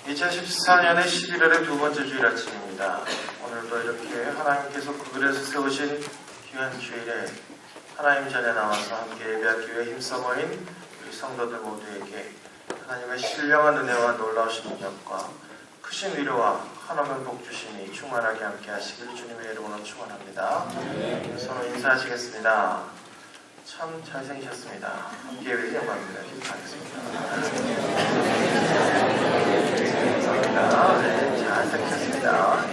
2014년의 11월의 두 번째 주일 아침입니다. 오늘도 이렇게 하나님께서 구글에서 세우신 귀한 주일에 하나님 전에 나와서 함께 예배하기 위해 힘써 모인 우리 성도들 모두에게 하나님의 신령한 은혜와 놀라우신 능력과 크신 위로와 한없는 복 주심이 충만하게 함께 하시길 주님의 이름으로 축원합니다. 서로 인사하시겠습니다. 참 잘생기셨습니다. 함께 예배 영광입니다. 기도하겠습니다. 감사합니다. 네, 잘생기셨습니다.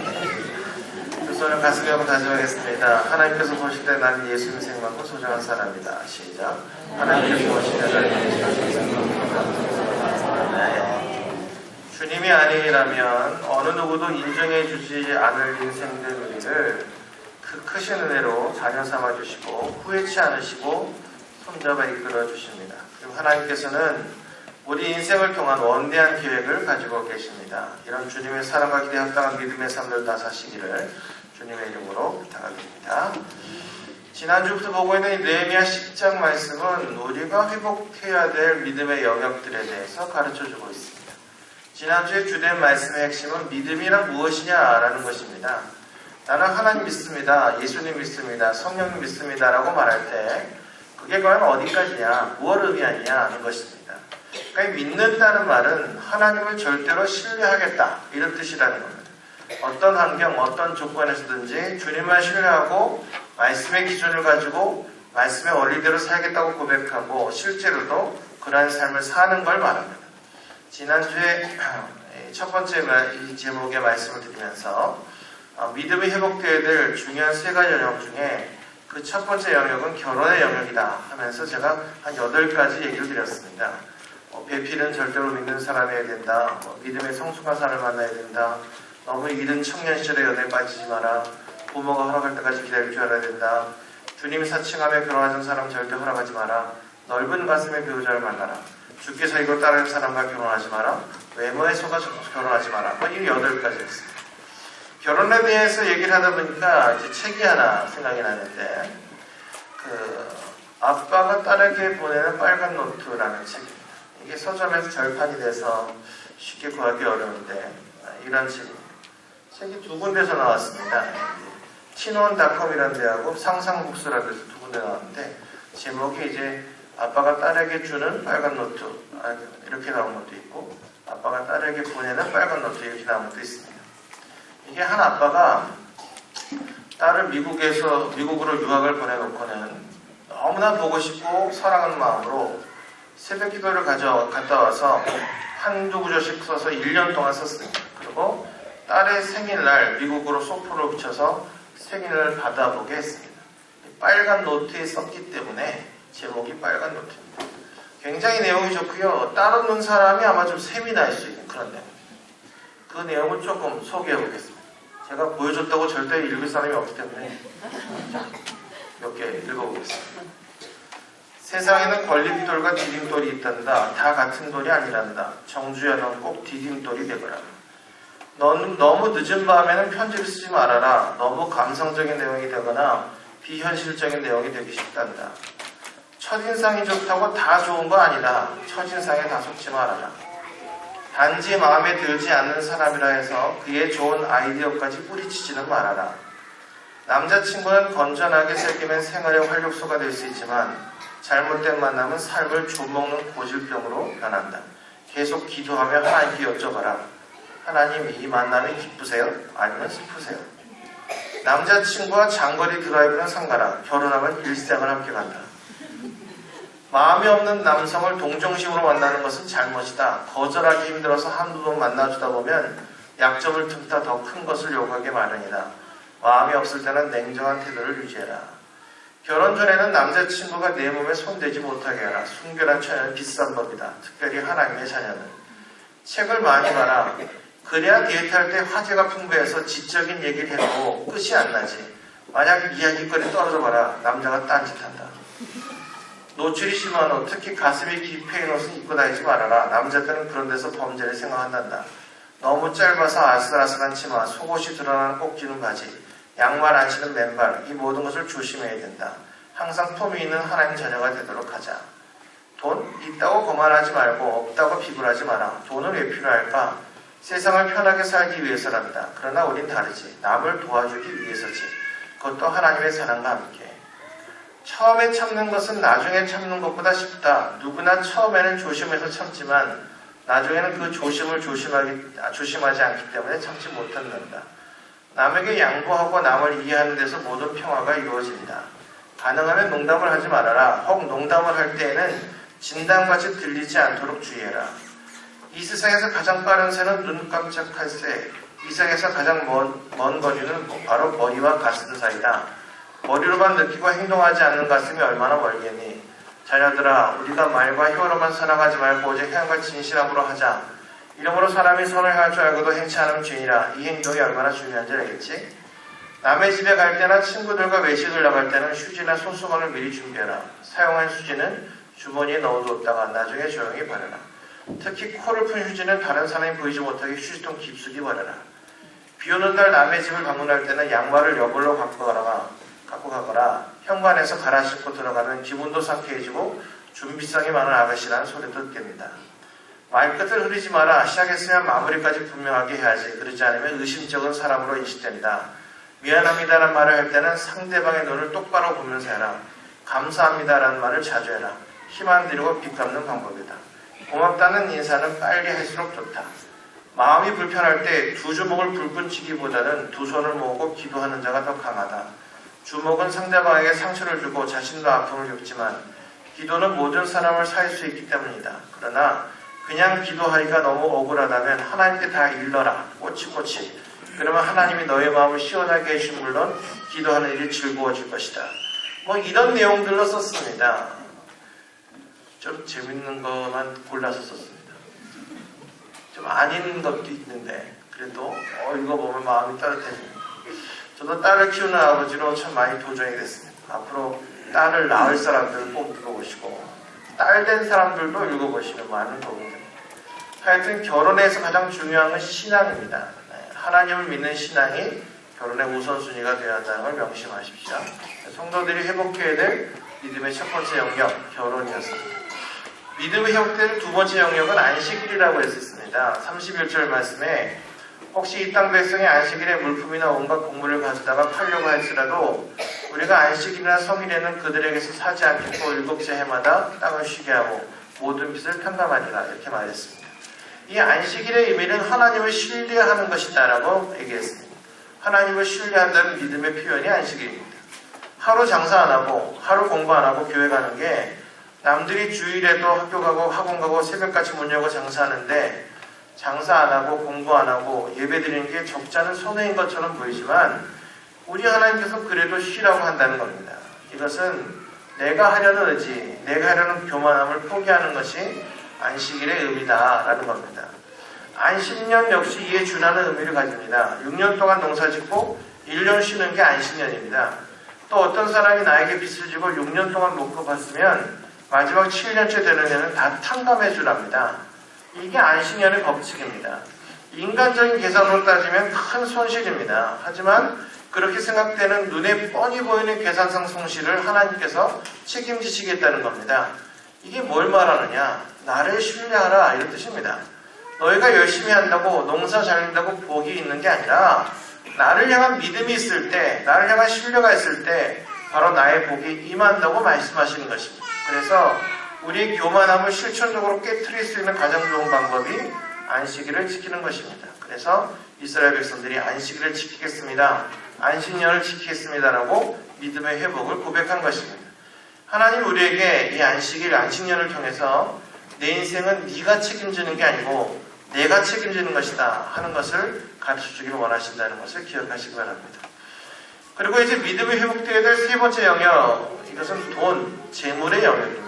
두 손을 가슴에 하고 다짐하겠습니다. 하나님께서 보실 때 나는 예수님 생각만큼 소중한 사람이다. 시작. 하나님께서 보실 때 나는 예수님 생각만큼 소중한 사람이다. 주님이 아니라면 어느 누구도 인정해 주지 않을 인생들 우리를 그 크신 은혜로 자녀 삼아주시고 후회치 않으시고 손잡아 이끌어 주십니다. 그리고 하나님께서는 우리 인생을 통한 원대한 계획을 가지고 계십니다. 이런 주님의 사랑과 기대에 합당한 믿음의 삶을 다 사시기를 주님의 이름으로 부탁드립니다. 지난주부터 보고 있는 이 느헤미야 10장 말씀은 우리가 회복해야 될 믿음의 영역들에 대해서 가르쳐주고 있습니다. 지난주에 주된 말씀의 핵심은 믿음이란 무엇이냐라는 것입니다. 나는 하나님 믿습니다. 예수님 믿습니다. 성령 믿습니다. 라고 말할 때 그게 과연 어디까지냐, 무엇을 의미하냐 하는 것입니다. 그러니까 믿는다는 말은 하나님을 절대로 신뢰하겠다 이런 뜻이라는 겁니다. 어떤 환경, 어떤 조건에서든지 주님만 신뢰하고 말씀의 기준을 가지고 말씀의 원리대로 살겠다고 고백하고 실제로도 그러한 삶을 사는 걸 말합니다. 지난주에 첫 번째 이 제목의 말씀을 드리면서 믿음이 회복되어야 될 중요한 세 가지 영역 중에 그 첫 번째 영역은 결혼의 영역이다 하면서 제가 한 8가지 얘기를 드렸습니다. 배필은 절대로 믿는 사람이어야 된다. 믿음의 성숙한 사람을 만나야 된다. 너무 이른 청년 시절에 연애에 빠지지 마라. 부모가 허락할 때까지 기다릴 줄 알아야 된다. 주님이 사칭하며 결혼하는 사람 절대 허락하지 마라. 넓은 가슴의 배우자를 만나라. 주께서 이걸 따르는 사람과 결혼하지 마라. 외모에 속아서 결혼하지 마라. 이 8가지였습니다. 결혼에 대해서 얘기를 하다 보니까 이제 책이 하나 생각이 나는데 아빠가 딸에게 보내는 빨간 노트라는 책입니다. 이게 서점에서 절판이 돼서 쉽게 구하기 어려운데 이런 책입니다. 책이 두 군데서 나왔습니다. 티논닷컴이라는 데하고 상상북스라는 데서 두 군데 나왔는데 제목이 이제 아빠가 딸에게 주는 빨간 노트 이렇게 나온 것도 있고 아빠가 딸에게 보내는 빨간 노트 이렇게 나온 것도 있습니다. 이게 한 아빠가 딸을 미국으로 유학을 보내놓고는 너무나 보고 싶고 사랑하는 마음으로 새벽 기도를 갔다 와서 한두 구절씩 써서 1년 동안 썼습니다. 그리고 딸의 생일날 미국으로 소포를 붙여서 생일을 받아보게 했습니다. 빨간 노트에 썼기 때문에 제목이 빨간 노트입니다. 굉장히 내용이 좋고요. 딸 없는 사람이 아마 좀 셈이 날 수 있는 그런 내용입니다. 그 내용을 조금 소개해 보겠습니다. 제가 보여줬다고 절대 읽을 사람이 없기 때문에 몇 개 읽어보겠습니다. 세상에는 걸림돌과 디딤돌이 있단다. 다 같은 돌이 아니란다. 정주야 넌 꼭 디딤돌이 되거라. 너는 너무 늦은 밤에는 편지를 쓰지 말아라. 너무 감성적인 내용이 되거나 비현실적인 내용이 되기 쉽단다. 첫인상이 좋다고 다 좋은 거 아니다. 첫인상에 다 속지 말아라. 단지 마음에 들지 않는 사람이라 해서 그의 좋은 아이디어까지 뿌리치지는 말아라. 남자친구는 건전하게 새기면 생활의 활력소가 될 수 있지만 잘못된 만남은 삶을 좀먹는 고질병으로 변한다. 계속 기도하며 하나님께 여쭤봐라. 하나님 이 만남이 기쁘세요? 아니면 슬프세요? 남자친구와 장거리 드라이브는 상가라. 결혼하면 일생을 함께 간다. 마음이 없는 남성을 동정심으로 만나는 것은 잘못이다. 거절하기 힘들어서 한두 번 만나주다 보면 약점을 틈타 더 큰 것을 요구하기 마련이다. 마음이 없을 때는 냉정한 태도를 유지해라. 결혼 전에는 남자친구가 내 몸에 손대지 못하게 해라. 순결한 처녀는 비싼 법이다. 특별히 하나님의 자녀는. 책을 많이 봐라. 그래야 데이트할 때 화제가 풍부해서 지적인 얘기를 해도 끝이 안 나지. 만약 이야기거리 떨어져 봐라. 남자가 딴짓한다. 노출이 심한 옷, 특히 가슴이 깊어있는 옷은 입고 다니지 말아라. 남자들은 그런 데서 범죄를 생각한단다. 너무 짧아서 아슬아슬한 치마, 속옷이 드러나는 꼭 쥐는 바지, 양말 안 신은 맨발, 이 모든 것을 조심해야 된다. 항상 폼이 있는 하나님 자녀가 되도록 하자. 돈 있다고 거만하지 말고 없다고 비굴하지 마라. 돈은 왜 필요할까? 세상을 편하게 살기 위해서란다. 그러나 우린 다르지. 남을 도와주기 위해서지. 그것도 하나님의 사랑과 함께. 처음에 참는 것은 나중에 참는 것보다 쉽다. 누구나 처음에는 조심해서 참지만 나중에는 그 조심을 조심하지 않기 때문에 참지 못한다. 남에게 양보하고 남을 이해하는 데서 모든 평화가 이루어진다. 가능하면 농담을 하지 말아라. 혹 농담을 할 때에는 진담같이 들리지 않도록 주의해라. 이 세상에서 가장 빠른 새는 눈 깜짝할 새. 이 세상에서 가장 먼 거리는 바로 머리와 가슴 사이다. 머리로만 느끼고 행동하지 않는 가슴이 얼마나 멀겠니? 자녀들아, 우리가 말과 혀로만 살아가지 말고 오직 행함과 진실함으로 하자. 이러므로 사람이 선을 할 줄 알고도 행치 않으면 죄인이라. 이 행동이 얼마나 중요한지 알겠지? 남의 집에 갈 때나 친구들과 외식을 나갈 때는 휴지나 손수건을 미리 준비해라. 사용한 휴지는 주머니에 넣어두었다가 나중에 조용히 버려라. 특히 코를 푼 휴지는 다른 사람이 보이지 못하게 휴지통 깊숙이 버려라. 비 오는 날 남의 집을 방문할 때는 양말을 여벌로 갖고 가거라. 현관에서 갈아 신고 들어가면 기분도 상쾌해지고 준비성이 많은 아가씨라는 소리도 듣겠습니다. 말끝을 흐리지 마라. 시작했으면 마무리까지 분명하게 해야지. 그러지 않으면 의심적인 사람으로 인식된다. 미안합니다라는 말을 할 때는 상대방의 눈을 똑바로 보면서 해라. 감사합니다라는 말을 자주 해라. 힘 안 들이고 빚 갚는 방법이다. 고맙다는 인사는 빨리 할수록 좋다. 마음이 불편할 때 두 주먹을 불끈 쥐기보다는 두 손을 모으고 기도하는 자가 더 강하다. 주먹은 상대방에게 상처를 주고 자신도 아픔을 겪지만 기도는 모든 사람을 살 수 있기 때문이다. 그러나 그냥 기도하기가 너무 억울하다면 하나님께 다 일러라. 꼬치꼬치. 그러면 하나님이 너의 마음을 시원하게 해주신 물론 기도하는 일이 즐거워질 것이다. 이런 내용들로 썼습니다. 좀 재밌는 것만 골라서 썼습니다. 좀 아닌 것도 있는데 그래도 읽어보면 마음이 따뜻해집니다. 저도 딸을 키우는 아버지로 참 많이 도전이 됐습니다. 앞으로 딸을 낳을 사람들을 꼭 읽어보시고 딸 된 사람들도 읽어보시면 많은 도움이 됩니다. 하여튼 결혼에서 가장 중요한 건 신앙입니다. 하나님을 믿는 신앙이 결혼의 우선순위가 되어야 한다는 걸 명심하십시오. 성도들이 회복해야 될 믿음의 첫 번째 영역, 결혼이었습니다. 믿음의 회복될 두 번째 영역은 안식일이라고 했었습니다. 31절 말씀에 혹시 이 땅 백성이 안식일에 물품이나 온갖 곡물을 가져다가 팔려고 할지라도 우리가 안식일이나 성일에는 그들에게서 사지 않겠고 일곱째 해마다 땅을 쉬게 하고 모든 빚을 탕감하리라. 이렇게 말했습니다. 이 안식일의 의미는 하나님을 신뢰하는 것이다 라고 얘기했습니다. 하나님을 신뢰한다는 믿음의 표현이 안식일입니다. 하루 장사 안 하고 하루 공부 안 하고 교회 가는 게 남들이 주일에도 학교 가고 학원 가고 새벽같이 문 열고 장사하는데 장사 안 하고 공부 안 하고 예배 드리는 게 적지 않은 손해인 것처럼 보이지만 우리 하나님께서 그래도 쉬라고 한다는 겁니다. 이것은 내가 하려는 의지, 내가 하려는 교만함을 포기하는 것이 안식일의 의미다라는 겁니다. 안식년 역시 이에 준하는 의미를 가집니다. 6년 동안 농사 짓고 1년 쉬는 게 안식년입니다. 또 어떤 사람이 나에게 빚을 지고 6년 동안 못 갚았으면 마지막 7년째 되는 해는 다 탕감해 주랍니다. 이게 안식년의 법칙입니다. 인간적인 계산으로 따지면 큰 손실입니다. 하지만 그렇게 생각되는 눈에 뻔히 보이는 계산상 손실을 하나님께서 책임지시겠다는 겁니다. 이게 뭘 말하느냐? 나를 신뢰하라 이런 뜻입니다. 너희가 열심히 한다고 농사 잘 된다고 복이 있는 게 아니라 나를 향한 믿음이 있을 때, 나를 향한 신뢰가 있을 때 바로 나의 복이 임한다고 말씀하시는 것입니다. 그래서 우리의 교만함을 실천적으로 깨트릴 수 있는 가장 좋은 방법이 안식일을 지키는 것입니다. 그래서 이스라엘 백성들이 안식일을 지키겠습니다. 안식년을 지키겠습니다라고 믿음의 회복을 고백한 것입니다. 하나님 우리에게 이 안식일, 안식년을 통해서 내 인생은 네가 책임지는 게 아니고 내가 책임지는 것이다 하는 것을 가르쳐주기를 원하신다는 것을 기억하시기 바랍니다. 그리고 이제 믿음이 회복되어야 될 세 번째 영역, 이것은 돈, 재물의 영역입니다.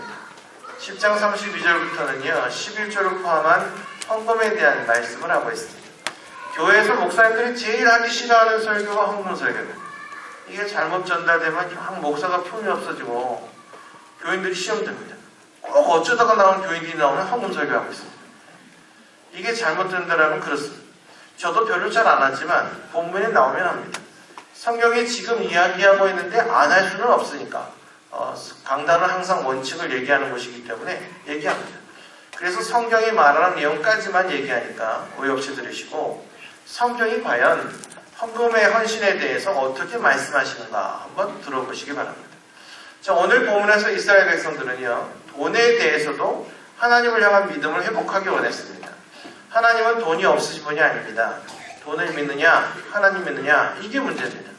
10장 32절부터는요 11절을 포함한 헌금에 대한 말씀을 하고 있습니다. 교회에서 목사님들이 제일 하기 싫어하는 설교가 헌금 설교입니다. 이게 잘못 전달되면 막 목사가 품이 없어지고 교인들이 시험 듭니다. 꼭 어쩌다가 나온 교인들이 나오면 헌금 설교하고 있습니다. 이게 잘못 된다라면 그렇습니다. 저도 별로 잘 안 하지만 본문에 나오면 합니다. 성경이 지금 이야기하고 있는데 안 할 수는 없으니까 강단은 항상 원칙을 얘기하는 것이기 때문에 얘기합니다. 그래서 성경이 말하는 내용까지만 얘기하니까 오해 없이 들으시고, 성경이 과연 헌금의 헌신에 대해서 어떻게 말씀하시는가 한번 들어보시기 바랍니다. 자, 오늘 본문에서 이스라엘 백성들은요, 돈에 대해서도 하나님을 향한 믿음을 회복하기 원했습니다. 하나님은 돈이 없으신 분이 아닙니다. 돈을 믿느냐, 하나님 믿느냐, 이게 문제입니다.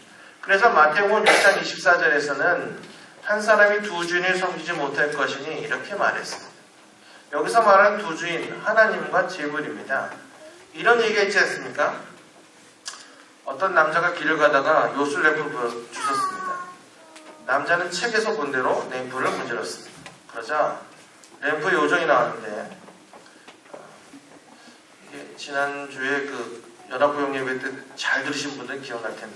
그래서 마태복음 6장 24절에서는 한 사람이 두 주인을 섬기지 못할 것이니 이렇게 말했습니다. 여기서 말하는 두 주인, 하나님과 재물입니다. 이런 얘기가 있지 않습니까? 어떤 남자가 길을 가다가 요술 램프를 주셨습니다. 남자는 책에서 본 대로 램프를 문질렀습니다. 그러자 램프에 요정이 나왔는데, 이게 지난주에 그 연합고용 예배 때 잘 들으신 분들은 기억날 텐데,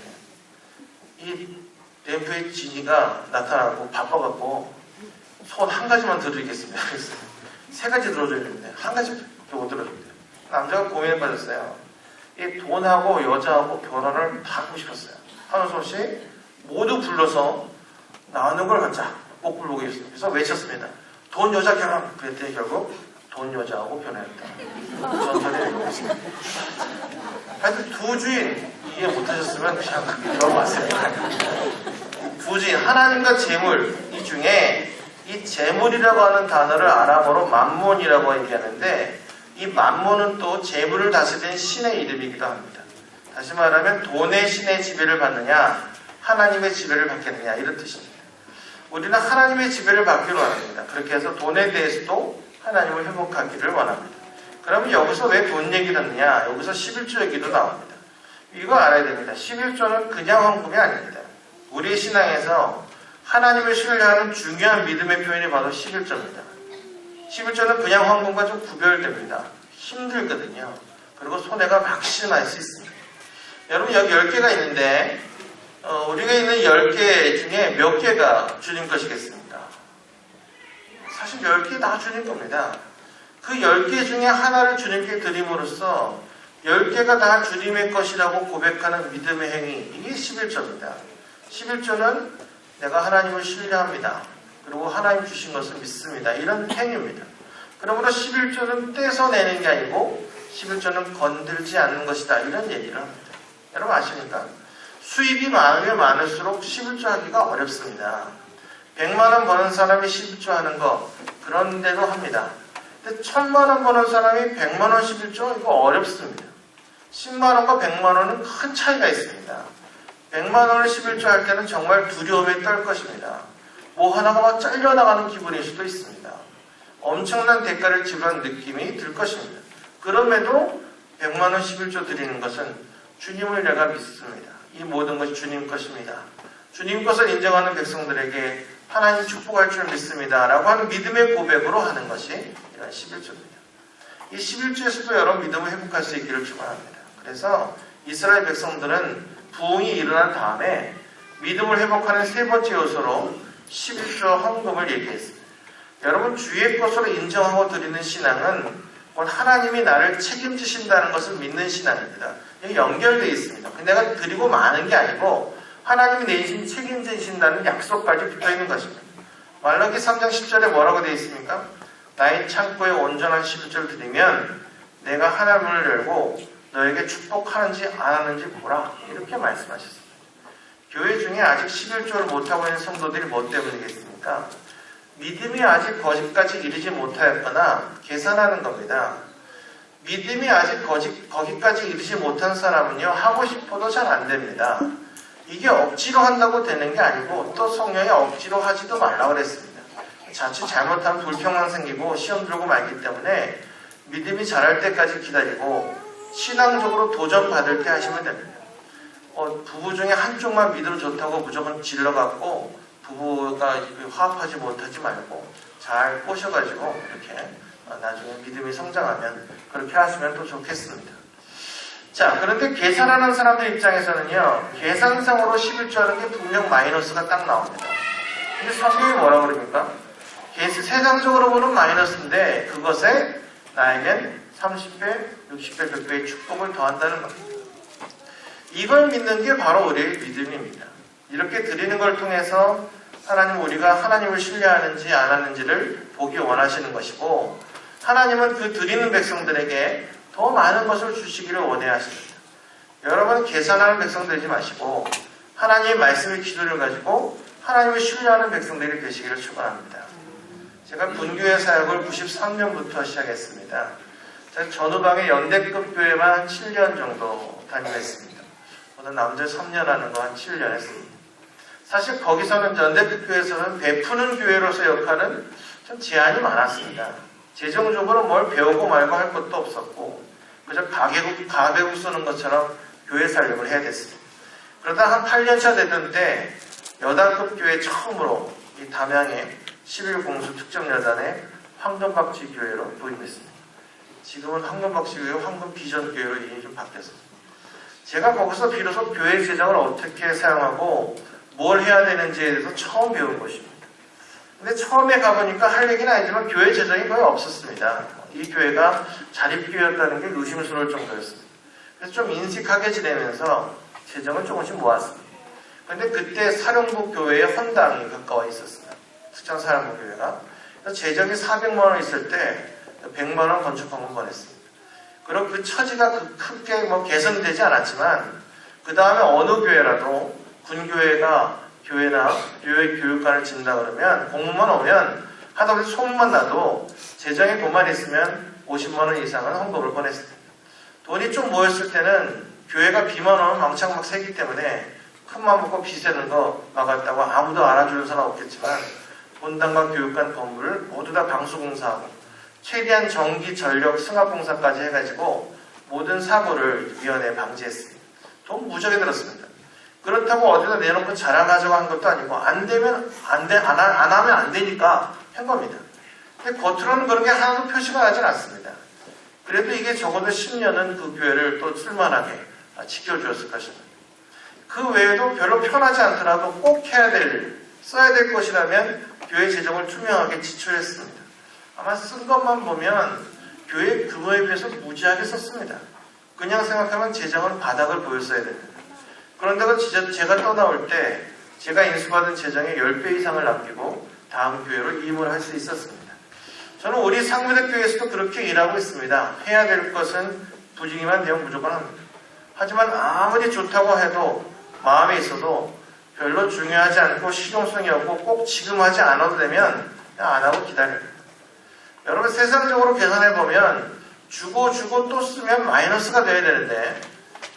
이 램프의 지니가 나타나고 바빠갖고 손 한 가지만 들어드리겠습니다. 그래서 세 가지 들어줘야되는데 한 가지밖에 못 들어줍니다. 남자가 고민에 빠졌어요. 이 돈하고 여자하고 결혼을 다 하고 싶었어요. 하는 수 없이 모두 불러서 나오는 걸 갖자. 꼭 불러오고 있어요. 그래서 외쳤습니다. 돈 여자 결혼. 그랬더니 결국 돈 여자하고 결혼했다. 전설의 얘기입니다. 하여튼 두 주인 이해 못하셨으면 그냥 들어봤어요. 두 주인, 하나님과 재물, 이 중에 이 재물이라고 하는 단어를 아람어로 만몬이라고 얘기하는데, 이 만몬은 또 재물을 다스리는 신의 이름이기도 합니다. 다시 말하면 돈의 신의 지배를 받느냐, 하나님의 지배를 받겠느냐, 이런 뜻입니다. 우리는 하나님의 지배를 받기를 원합니다. 그렇게 해서 돈에 대해서도 하나님을 회복하기를 원합니다. 그러면 여기서 왜 돈 얘기를 하느냐? 여기서 11조 얘기도 나옵니다. 이거 알아야 됩니다. 11조는 그냥 헌금이 아닙니다. 우리의 신앙에서 하나님을 신뢰하는 중요한 믿음의 표현이 바로 11조입니다. 11조는 그냥 헌금과 좀 구별됩니다. 힘들거든요. 그리고 손해가 막심할 수 있습니다. 여러분, 여기 10개가 있는데 우리가 있는 10개 중에 몇 개가 주님 것이겠습니까? 사실 10개 다 주님 겁니다. 그 10개 중에 하나를 주님께 드림으로써 10개가 다 주님의 것이라고 고백하는 믿음의 행위, 이게 11조입니다. 11조는 내가 하나님을 신뢰합니다. 그리고 하나님 주신 것을 믿습니다. 이런 행위입니다. 그러므로 11조는 떼서내는 게 아니고 11조는 건들지 않는 것이다. 이런 얘기를 합니다. 여러분 아십니까? 수입이 많으면 많을수록 11조 하기가 어렵습니다. 100만 원 버는 사람이 11조 하는 거 그런 대로 합니다. 근데 1000만 원 버는 사람이 100만 원 11조 이거 어렵습니다. 10만 원과 100만 원은 큰 차이가 있습니다. 100만 원을 11조 할 때는 정말 두려움에 떨 것입니다. 뭐 하나가 막 잘려나가는 기분일 수도 있습니다. 엄청난 대가를 지불한 느낌이 들 것입니다. 그럼에도 100만 원 11조 드리는 것은 주님을 내가 믿습니다. 이 모든 것이 주님 것입니다. 주님 것을 인정하는 백성들에게 하나님 축복할 줄 믿습니다. 라고 하는 믿음의 고백으로 하는 것이 이런 11조입니다. 이 11조에서도 여러분 믿음을 회복할 수 있기를 축원합니다. 그래서 이스라엘 백성들은 부흥이 일어난 다음에 믿음을 회복하는 세 번째 요소로 11조 헌금을 얘기했습니다. 여러분, 주의 것으로 인정하고 드리는 신앙은 곧 하나님이 나를 책임지신다는 것을 믿는 신앙입니다. 이게 연결되어 있습니다. 내가 드리고 마는 게 아니고 하나님이 내 인생 책임지신다는 약속까지 붙어있는 것입니다. 말라기 3장 10절에 뭐라고 되어 있습니까? 나의 창고에 온전한 11조를 드리면 내가 하나문을 열고 너에게 축복하는지 안 하는지 보라. 이렇게 말씀하셨습니다. 교회 중에 아직 11조를 못하고 있는 성도들이 뭐 때문이겠습니까? 믿음이 아직 거기까지 이르지 못하였거나 계산하는 겁니다. 믿음이 아직 거기까지 이르지 못한 사람은요, 하고 싶어도 잘 안 됩니다. 이게 억지로 한다고 되는 게 아니고 또 성령이 억지로 하지도 말라고 그랬습니다. 자칫 잘못하면 불평강 생기고 시험 들고 말기 때문에 믿음이 자랄 때까지 기다리고 신앙적으로 도전받을 때 하시면 됩니다. 부부 중에 한쪽만 믿음 좋다고 무조건 질러갖고 부부가 화합하지 못하지 말고 잘 꼬셔가지고 이렇게 나중에 믿음이 성장하면 그렇게 하시면 또 좋겠습니다. 자, 그런데 계산하는 사람들 입장에서는요, 계산상으로 11조 하는 게 분명 마이너스가 딱 나옵니다. 근데 성경이 뭐라고 그럽니까? 세상적으로 보면 마이너스인데 그것에 나에겐 30배, 60배, 100배의 축복을 더한다는 겁니다. 이걸 믿는 게 바로 우리의 믿음입니다. 이렇게 드리는 걸 통해서 하나님, 우리가 하나님을 신뢰하는지 안 하는지를 보기 원하시는 것이고, 하나님은 그 드리는 백성들에게 더 많은 것을 주시기를 원해야 하십니다. 여러분 계산하는 백성 되지 마시고 하나님의 말씀의 기도를 가지고 하나님을 신뢰하는 백성들이 되시기를 축원합니다. 제가 분교회 사역을 93년부터 시작했습니다. 제가 전후방의 연대급 교회만 한 7년 정도 다니겠습니다. 저는 남자 3년 하는 거 한 7년 했습니다. 사실 거기서는 연대급 교회에서는 베푸는 교회로서 역할은 좀 제한이 많았습니다. 재정적으로 뭘 배우고 말고 할 것도 없었고 그저 가계국 쓰는 것처럼 교회 살림을 해야 됐습니다. 그러다 한 8년차 되던 때 여단급 교회 처음으로 이 담양의 11공수 특정여단의 황금박쥐 교회로 도입했습니다. 지금은 황금박쥐 교회 황금비전교회로 이름이 좀 바뀌었습니다. 제가 거기서 비로소 교회 재정을 어떻게 사용하고 뭘 해야 되는지에 대해서 처음 배운 것입니다. 근데 처음에 가보니까 할 얘기는 아니지만 교회 재정이 거의 없었습니다. 이 교회가 자립교회였다는 게 의심스러울 정도였습니다. 그래서 좀 인식하게 지내면서 재정을 조금씩 모았습니다. 그런데 그때 사령부 교회에 헌당이 가까워 있었습니다. 수천 사령부 교회가. 그래서 재정이 400만 원 있을 때 100만 원 건축헌금 보냈습니다. 그럼 그 처지가 크게 개선되지 않았지만 그 다음에 어느 교회라도 군교회가 교회나 교회 교육관을 진다 그러면 공문만 오면 하다못해 소문만 나도 재정에 돈만 있으면 50만 원 이상은 헌금을 보냈습니다. 돈이 좀 모였을 때는 교회가 비만 오면 왕창 막 새기 때문에 큰맘 먹고 비 새는 거 막았다고 아무도 알아주는 사람 없겠지만 본당과 교육관 건물을 모두 다 방수공사하고 최대한 전기, 전력, 승합공사까지 해가지고 모든 사고를 위원회에 방지했습니다. 돈 무지하게 들었습니다. 그렇다고 어디다 내놓고 자랑하자고 한 것도 아니고 안 하면 안 되니까 한 겁니다. 근데 겉으로는 그런 게 하나도 표시가 나진 않습니다. 그래도 이게 적어도 10년은 그 교회를 또 쓸만하게 지켜주었을 것입니다. 그 외에도 별로 편하지 않더라도 꼭 써야 될 것이라면 교회 재정을 투명하게 지출했습니다. 아마 쓴 것만 보면 교회 규모에 비해서 무지하게 썼습니다. 그냥 생각하면 재정은 바닥을 보였어야 됩니다. 그런데도 제가 떠나올 때 제가 인수받은 재정의 10배 이상을 남기고 다음 교회로 이임을 할 수 있었습니다. 저는 우리 상무대교회에서도 그렇게 일하고 있습니다. 해야 될 것은 부지기만 되면 무조건 합니다. 하지만 아무리 좋다고 해도 마음에 있어도 별로 중요하지 않고 실용성이 없고 꼭 지금 하지 않아도 되면 그냥 안 하고 기다립니다. 여러분 세상적으로 계산해보면 주고 또 쓰면 마이너스가 돼야 되는데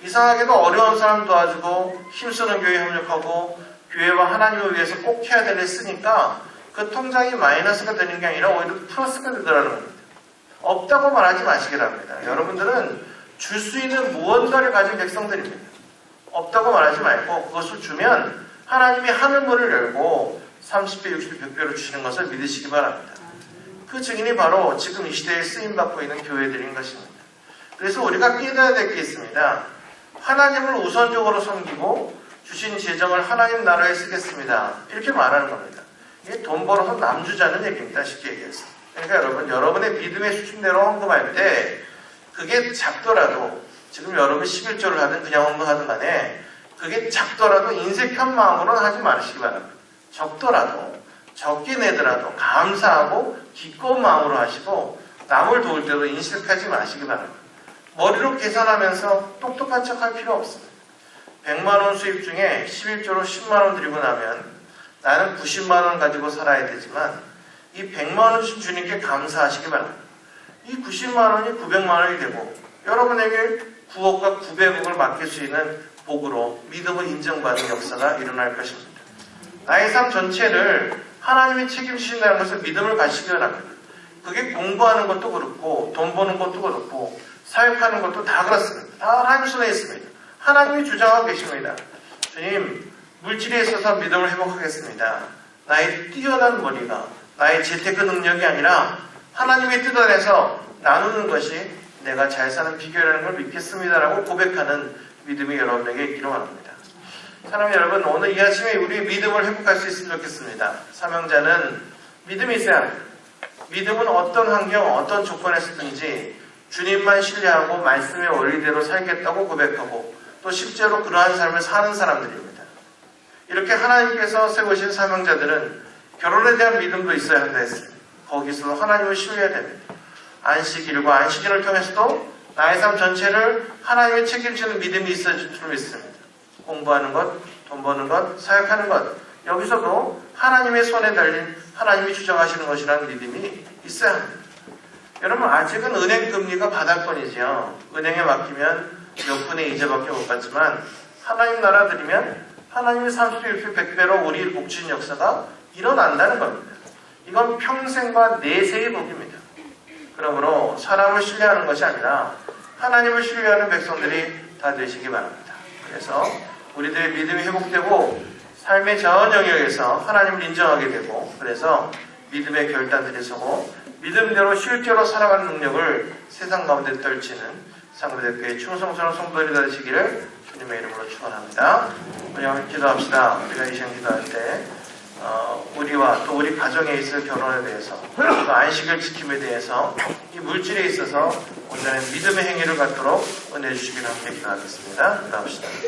이상하게도 어려운 사람 도와주고 힘쓰는 교회에 협력하고 교회와 하나님을 위해서 꼭 해야 될 일 쓰니까 그 통장이 마이너스가 되는 게 아니라 오히려 플러스가 되더라는 겁니다. 없다고 말하지 마시기 바랍니다. 여러분들은 줄 수 있는 무언가를 가진 백성들입니다. 없다고 말하지 말고 그것을 주면 하나님이 하늘문을 열고 30배, 60배, 100배로 주시는 것을 믿으시기 바랍니다. 그 증인이 바로 지금 이 시대에 쓰임받고 있는 교회들인 것입니다. 그래서 우리가 깨달아야 될 게 있습니다. 하나님을 우선적으로 섬기고 주신 재정을 하나님 나라에 쓰겠습니다. 이렇게 말하는 겁니다. 이게 돈 벌어서 남 주자는 얘기입니다. 쉽게 얘기해서. 그러니까 여러분, 여러분의 믿음의 수준대로 헌금할 때 그게 작더라도 지금 여러분 11조를 하든 그냥 헌금하든 간에 그게 작더라도 인색한 마음으로는 하지 마시기 바랍니다. 적더라도 적게 내더라도 감사하고 기꺼운 마음으로 하시고 남을 도울 때도 인색하지 마시기 바랍니다. 머리로 계산하면서 똑똑한 척할 필요 없습니다. 100만 원 수입 중에 11조로 10만 원 드리고 나면 나는 90만 원 가지고 살아야 되지만 이 100만 원씩 주님께 감사하시기 바랍니다. 이 90만 원이 900만 원이 되고 여러분에게 9억과 900억을 맡길 수 있는 복으로 믿음을 인정받는 역사가 일어날 것입니다. 나의 삶 전체를 하나님이 책임지신다는 것을 믿음을 가지시기 바랍니다. 그게 공부하는 것도 그렇고 돈 버는 것도 그렇고 사역하는 것도 다 그렇습니다. 다 하나님 손에 있습니다. 하나님이 주장하고 계십니다. 주님, 물질에 있어서 믿음을 회복하겠습니다. 나의 뛰어난 머리가 나의 재테크 능력이 아니라 하나님의 뜻 안에서 나누는 것이 내가 잘 사는 비결이라는 걸 믿겠습니다라고 고백하는 믿음이 여러분에게 있기를 원합니다. 사랑하는 여러분, 오늘 이 아침에 우리의 믿음을 회복할 수 있으면 좋겠습니다. 사명자는 믿음이 있어야 합니다. 믿음은 어떤 환경, 어떤 조건에서든지 주님만 신뢰하고 말씀의 원리대로 살겠다고 고백하고 또 실제로 그러한 삶을 사는 사람들입니다. 이렇게 하나님께서 세우신 사명자들은 결혼에 대한 믿음도 있어야 한다 했습니다. 거기서 하나님을 신뢰해야 됩니다. 안식일과 안식일을 통해서도 나의 삶 전체를 하나님이 책임지는 믿음이 있어질 줄 믿습니다. 공부하는 것, 돈 버는 것, 사역하는 것, 여기서도 하나님의 손에 달린 하나님이 주장하시는 것이라는 믿음이 있어야 합니다. 여러분, 아직은 은행 금리가 바닥권이지요. 은행에 맡기면 몇 분의 2제밖에 못 받지만 하나님 나라 들이면 하나님의 31배 100배로 우리 복주신 역사가 일어난다는 겁니다. 이건 평생과 내세의 복입니다. 그러므로 사람을 신뢰하는 것이 아니라 하나님을 신뢰하는 백성들이 다 되시기 바랍니다. 그래서 우리들의 믿음이 회복되고 삶의 전 영역에서 하나님을 인정하게 되고, 그래서 믿음의 결단들이 서고 믿음대로 실제로 살아가는 능력을 세상 가운데 떨치는 상대교회 충성스러운 성도들이 되시기를 주님의 이름으로 축원합니다. 우리 함께 기도합시다. 우리가 이 시간 기도할 때 우리와 또 우리 가정에 있을 결혼에 대해서, 또 안식을 지킴에 대해서, 이 물질에 있어서 온전한 믿음의 행위를 갖도록 은혜 주시기를 함께 기도하겠습니다. 기도합시다.